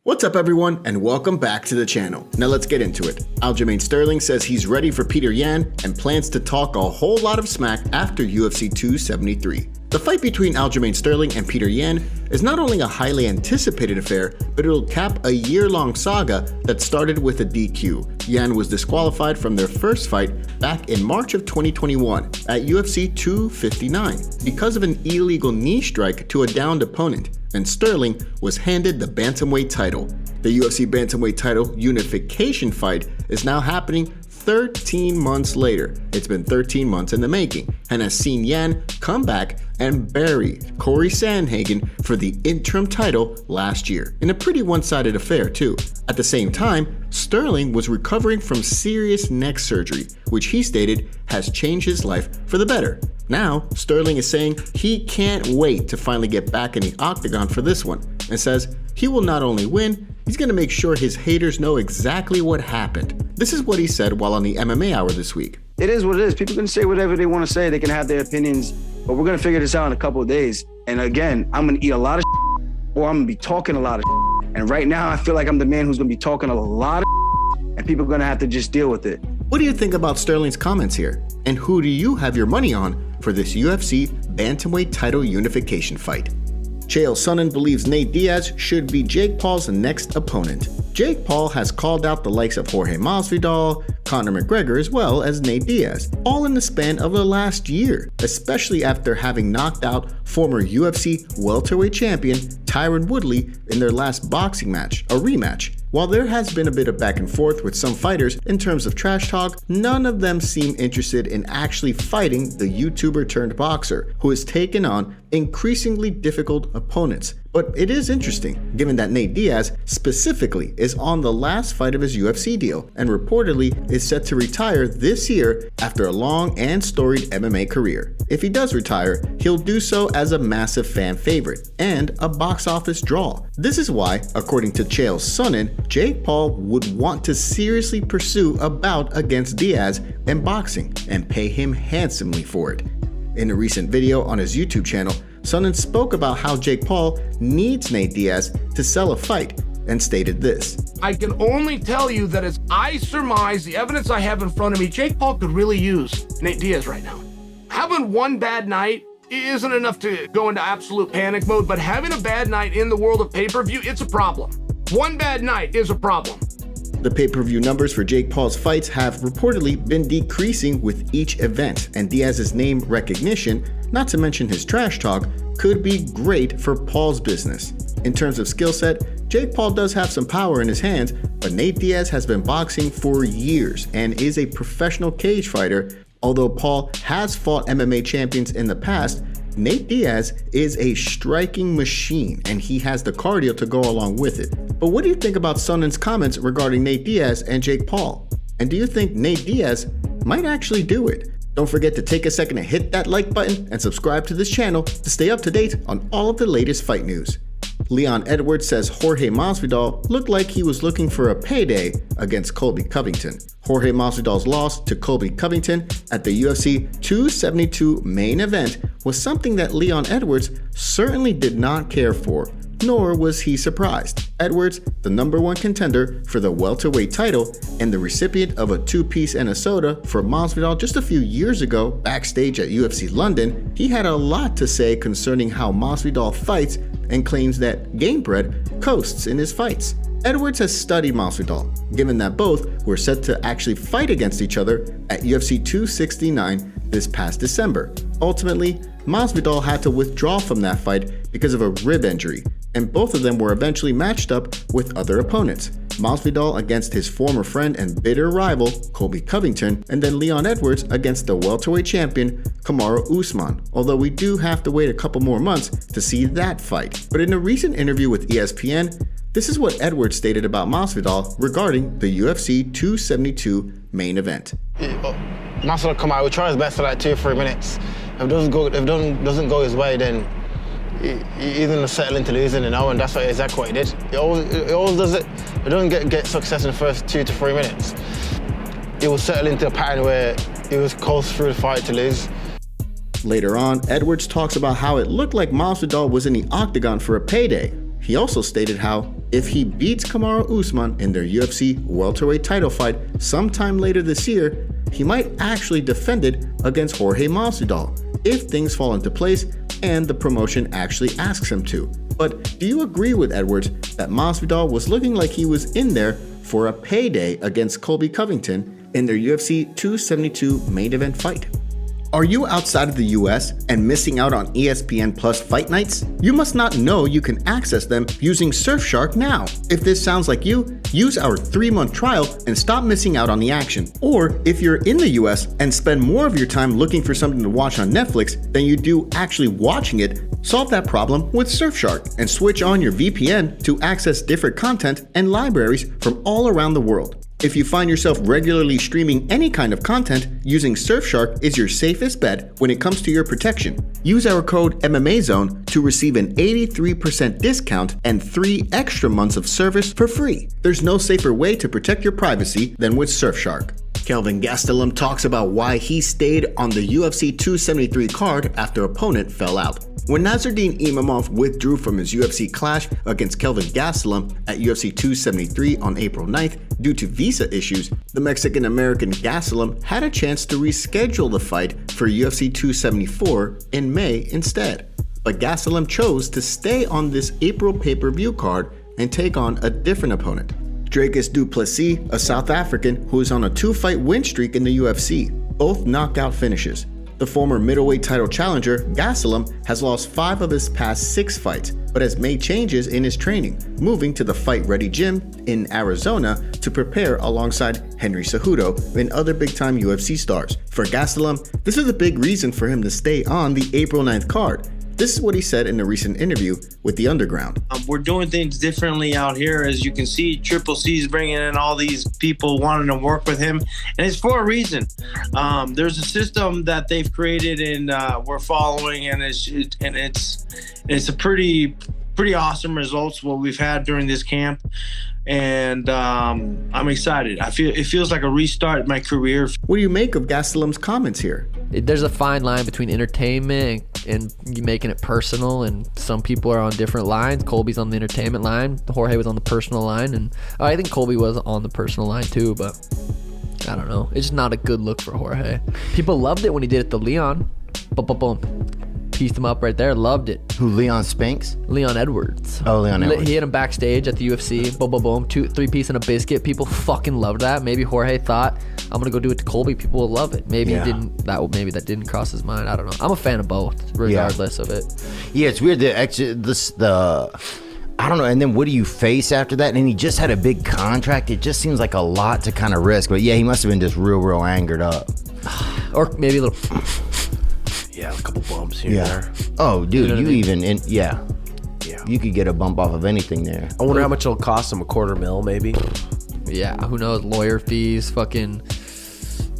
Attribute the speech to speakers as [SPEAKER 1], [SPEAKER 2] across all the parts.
[SPEAKER 1] What's up everyone, and welcome back to the channel. Now let's get into it. Aljamain Sterling says he's ready for Petr Yan and plans to talk a whole lot of smack after UFC 273. The fight between Aljamain Sterling and Petr Yan is not only a highly anticipated affair, but it'll cap a year-long saga that started with a DQ. Yan was disqualified from their first fight back in March of 2021 at UFC 259 because of an illegal knee strike to a downed opponent, and Sterling was handed the bantamweight title. The UFC bantamweight title unification fight is now happening 13 months later. It's been 13 months in the making and has seen Yan come back and bury Corey Sandhagen for the interim title last year, in a pretty one-sided affair too. At the same time, Sterling was recovering from serious neck surgery, which he stated has changed his life for the better. Now, Sterling is saying he can't wait to finally get back in the octagon for this one, and says he will not only win, he's going to make sure his haters know exactly what happened. This is what he said while on the MMA Hour this week.
[SPEAKER 2] It is what it is. People can say whatever they want to say. They can have their opinions, but we're going to figure this out in a couple of days. And again, I'm going to eat a lot of or I'm going to be talking a lot of And right now, I feel like I'm the man who's going to be talking a lot of and people are going to have to just deal with it.
[SPEAKER 1] What do you think about Sterling's comments here? And who do you have your money on for this UFC bantamweight title unification fight? Chael Sonnen believes Nate Diaz should be Jake Paul's next opponent. Jake Paul has called out the likes of Jorge Masvidal, Conor McGregor, as well as Nate Diaz, all in the span of the last year, especially after having knocked out former UFC welterweight champion Tyron Woodley in their last boxing match, a rematch. While there has been a bit of back and forth with some fighters in terms of trash talk, none of them seem interested in actually fighting the YouTuber turned boxer, who has taken on increasingly difficult opponents. But it is interesting, given that Nate Diaz specifically is on the last fight of his UFC deal and reportedly is set to retire this year after a long and storied MMA career. If he does retire, he'll do so as a massive fan favorite and a box office draw. This is why, according to Chael Sonnen, Jake Paul would want to seriously pursue a bout against Diaz in boxing and pay him handsomely for it. In a recent video on his YouTube channel, Sonnen spoke about how Jake Paul needs Nate Diaz to sell a fight and stated this.
[SPEAKER 3] I can only tell you that as I surmise the evidence I have in front of me, Jake Paul could really use Nate Diaz right now. Having one bad night isn't enough to go into absolute panic mode, but having a bad night in the world of pay-per-view, it's a problem. One bad night is a problem.
[SPEAKER 1] The pay-per-view numbers for Jake Paul's fights have reportedly been decreasing with each event, and Diaz's name recognition, not to mention his trash talk, could be great for Paul's business. In terms of skill set, Jake Paul does have some power in his hands, but Nate Diaz has been boxing for years and is a professional cage fighter. Although Paul has fought MMA champions in the past, Nate Diaz is a striking machine and he has the cardio to go along with it. But what do you think about Sonnen's comments regarding Nate Diaz and Jake Paul? And do you think Nate Diaz might actually do it? Don't forget to take a second to hit that like button and subscribe to this channel to stay up to date on all of the latest fight news. Leon Edwards says Jorge Masvidal looked like he was looking for a payday against Colby Covington. Jorge Masvidal's loss to Colby Covington at the UFC 272 main event was something that Leon Edwards certainly did not care for, nor was he surprised. Edwards, the #1 contender for the welterweight title and the recipient of a two-piece and a soda for Masvidal just a few years ago backstage at UFC London, he had a lot to say concerning how Masvidal fights and claims that Gamebred coasts in his fights. Edwards has studied Masvidal, given that both were set to actually fight against each other at UFC 269 this past December. Ultimately, Masvidal had to withdraw from that fight because of a rib injury, and both of them were eventually matched up with other opponents. Masvidal against his former friend and bitter rival, Colby Covington, and then Leon Edwards against the welterweight champion, Kamaru Usman, although we do have to wait a couple more months to see that fight. But in a recent interview with ESPN, this is what Edwards stated about Masvidal regarding the UFC 272 main event.
[SPEAKER 4] Masvidal come out, we try his best for like 2 or 3 minutes. If it doesn't go his way, then he's gonna settle into losing, and that's exactly what he did. He always does it. He doesn't get success in the first 2 to 3 minutes. He will settle into a pattern where he was close through the fight to lose.
[SPEAKER 1] Later on, Edwards talks about how it looked like Masvidal was in the octagon for a payday. He also stated how If he beats Kamaru Usman in their UFC welterweight title fight sometime later this year, he might actually defend it against Jorge Masvidal if things fall into place and the promotion actually asks him to. But do you agree with Edwards that Masvidal was looking like he was in there for a payday against Colby Covington in their UFC 272 main event fight? Are you outside of the US and missing out on ESPN Plus fight nights? You must not know you can access them using Surfshark now. If this sounds like you, use our 3-month trial and stop missing out on the action. Or if you're in the US and spend more of your time looking for something to watch on Netflix than you do actually watching it, solve that problem with Surfshark and switch on your VPN to access different content and libraries from all around the world. If you find yourself regularly streaming any kind of content, using Surfshark is your safest bet when it comes to your protection. Use our code MMAZone to receive an 83% discount and 3 extra months of service for free. There's no safer way to protect your privacy than with Surfshark. Kelvin Gastelum talks about why he stayed on the UFC 273 card after opponent fell out. When Nasruddin Imavov withdrew from his UFC clash against Kelvin Gastelum at UFC 273 on April 9th due to visa issues, the Mexican-American Gastelum had a chance to reschedule the fight for UFC 274 in May instead. But Gastelum chose to stay on this April pay-per-view card and take on a different opponent. Dricus du Plessis, a South African who is on a 2-fight win streak in the UFC, both knockout finishes. The former middleweight title challenger, Gastelum, has lost 5 of his past 6 fights, but has made changes in his training, moving to the Fight Ready gym in Arizona to prepare alongside Henry Cejudo and other big-time UFC stars. For Gastelum, this is a big reason for him to stay on the April 9th card. This is what he said in a recent interview with The Underground.
[SPEAKER 5] We're doing things differently out here. As you can see, Triple C's bringing in all these people wanting to work with him, and it's for a reason. There's a system that they've created, and we're following, and it's a pretty awesome results what we've had during this camp, and I'm excited. It feels like a restart in my career.
[SPEAKER 1] What do you make of Gastelum's comments here?
[SPEAKER 6] There's a fine line between entertainment and you making it personal, and some people are on different lines. Colby's on the entertainment line. Jorge was on the personal line, and I think Colby was on the personal line too, but I don't know. It's just not a good look for Jorge. People loved it when he did it to Leon. Boom, boom, boom. Pieced him up right there. Loved it.
[SPEAKER 7] Who, Leon Spinks?
[SPEAKER 6] Leon Edwards.
[SPEAKER 7] Oh, Leon Edwards.
[SPEAKER 6] He hit him backstage at the UFC. Boom, boom, boom. 3-piece and a biscuit. People fucking loved that. Maybe Jorge thought, I'm gonna go do it to Colby. People will love it. Maybe Maybe that didn't cross his mind. I don't know. I'm a fan of both, regardless of it.
[SPEAKER 7] Yeah, it's weird. I don't know. And then what do you face after that? And he just had a big contract. It just seems like a lot to kind of risk. But yeah, he must have been just real angered up.
[SPEAKER 6] Or maybe a little.
[SPEAKER 8] Yeah, a couple bumps here and there.
[SPEAKER 7] Oh, dude,
[SPEAKER 6] You know what
[SPEAKER 7] yeah. You could get a bump off of anything there.
[SPEAKER 8] I wonder how much it'll cost him, $250,000 maybe.
[SPEAKER 6] Yeah, who knows? Lawyer fees, fucking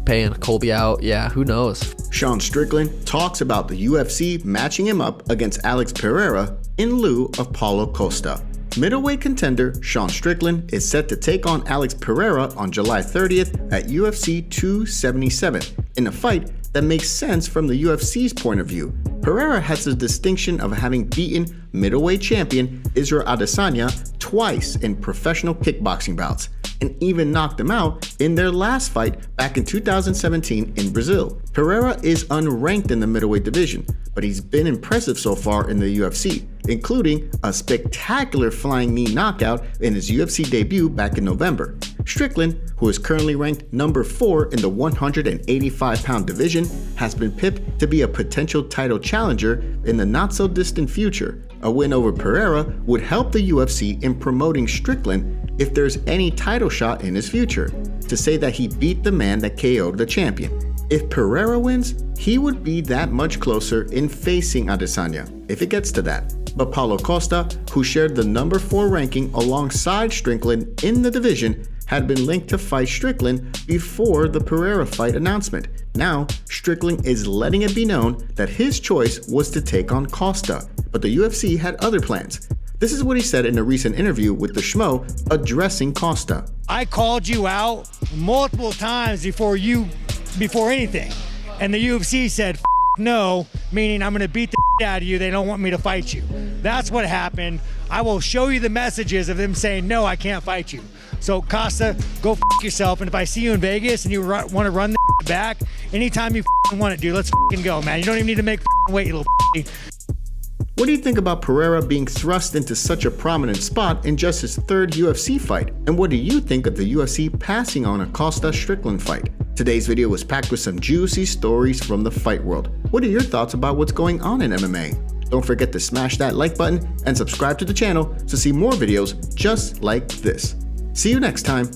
[SPEAKER 6] paying Colby out. Yeah, who knows?
[SPEAKER 1] Sean Strickland talks about the UFC matching him up against Alex Pereira in lieu of Paulo Costa. Middleweight contender Sean Strickland is set to take on Alex Pereira on July 30th at UFC 277 in a fight that makes sense from the UFC's point of view. Pereira has the distinction of having beaten middleweight champion Israel Adesanya twice in professional kickboxing bouts, and even knocked him out in their last fight back in 2017 in Brazil. Pereira is unranked in the middleweight division, but he's been impressive so far in the UFC, including a spectacular flying knee knockout in his UFC debut back in November. Strickland, who is currently ranked number 4 in the 185-pound division, has been pipped to be a potential title challenger in the not-so-distant future. A win over Pereira would help the UFC in promoting Strickland if there's any title shot in his future, to say that he beat the man that KO'd the champion. If Pereira wins, he would be that much closer in facing Adesanya, if it gets to that. But Paulo Costa, who shared the number 4 ranking alongside Strickland in the division, had been linked to fight Strickland before the Pereira fight announcement. Now, Strickland is letting it be known that his choice was to take on Costa, but the UFC had other plans. This is what he said in a recent interview with the Schmo addressing Costa.
[SPEAKER 9] I called you out multiple times before anything, and the UFC said no, meaning I'm gonna beat the out of you. They don't want me to fight you. That's what happened. I will show you the messages of them saying, no, I can't fight you. So Costa, go f yourself. And if I see you in Vegas and you want to run the back, anytime you want it, dude, let's go, man. You don't even need to make weight, you little.
[SPEAKER 1] What do you think about Pereira being thrust into such a prominent spot in just his third UFC fight? And what do you think of the UFC passing on a Costa-Strickland fight? Today's video was packed with some juicy stories from the fight world. What are your thoughts about what's going on in MMA? Don't forget to smash that like button and subscribe to the channel to see more videos just like this. See you next time.